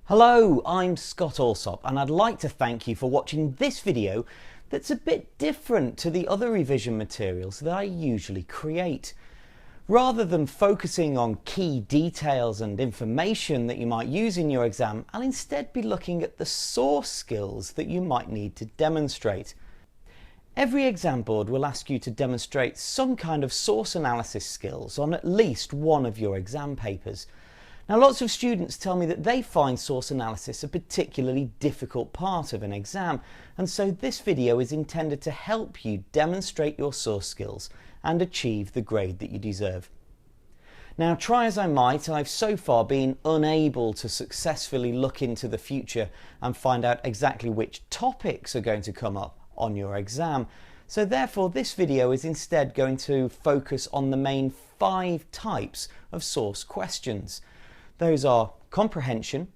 Hello, I'm Scott Alsop and I'd like to thank you for watching this video that's a bit different to the other revision materials that I usually create. Rather than focusing on key details and information that you might use in your exam, I'll instead be looking at the source skills that you might need to demonstrate. Every exam board will ask you to demonstrate some kind of source analysis skills on at least one of your exam papers. Now, lots of students tell me that they find source analysis a particularly difficult part of an exam, and so this video is intended to help you demonstrate your source skills and achieve the grade that you deserve. Now, try as I might, I've so far been unable to successfully look into the future and find out exactly which topics are going to come up on your exam. So therefore, this video is instead going to focus on the main 5 types of source questions. Those are comprehension,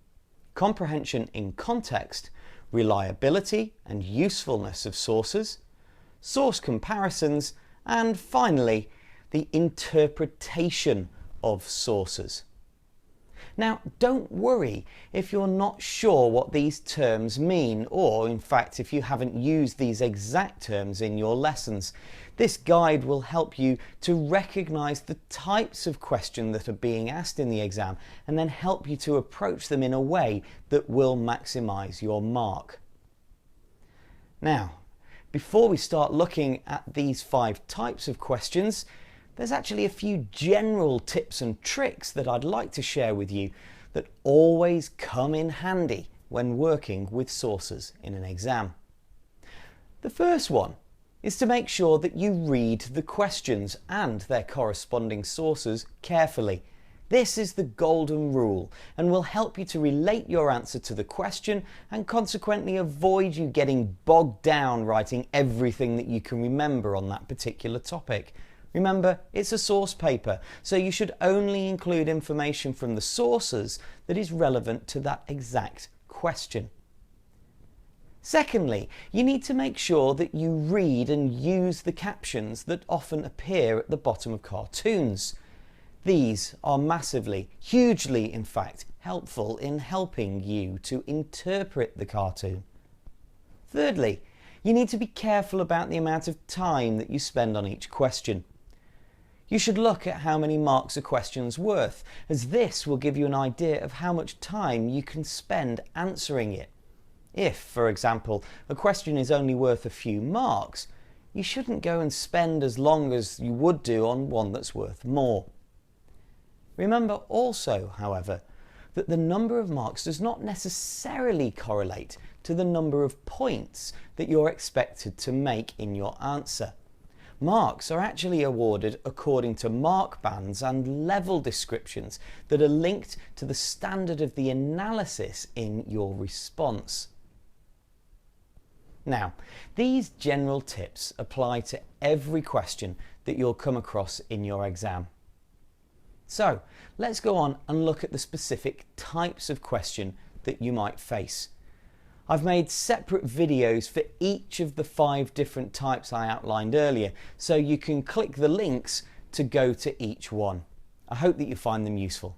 comprehension in context, reliability and usefulness of sources, source comparisons, and finally, the interpretation of sources. Now, don't worry if you're not sure what these terms mean, or in fact, if you haven't used these exact terms in your lessons. This guide will help you to recognise the types of questions that are being asked in the exam and then help you to approach them in a way that will maximise your mark. Now, before we start looking at these 5 types of questions, there's actually a few general tips and tricks that I'd like to share with you that always come in handy when working with sources in an exam. The first one is to make sure that you read the questions and their corresponding sources carefully. This is the golden rule and will help you to relate your answer to the question and consequently avoid you getting bogged down writing everything that you can remember on that particular topic. Remember, it's a source paper, so you should only include information from the sources that is relevant to that exact question. Secondly, you need to make sure that you read and use the captions that often appear at the bottom of cartoons. These are massively, hugely in fact, helpful in helping you to interpret the cartoon. Thirdly, you need to be careful about the amount of time that you spend on each question. You should look at how many marks a question's worth, as this will give you an idea of how much time you can spend answering it. If, for example, a question is only worth a few marks, you shouldn't go and spend as long as you would do on one that's worth more. Remember also, however, that the number of marks does not necessarily correlate to the number of points that you're expected to make in your answer. Marks are actually awarded according to mark bands and level descriptions that are linked to the standard of the analysis in your response. Now, these general tips apply to every question that you'll come across in your exam. So, let's go on and look at the specific types of question that you might face. I've made separate videos for each of the 5 different types I outlined earlier, so you can click the links to go to each one. I hope that you find them useful.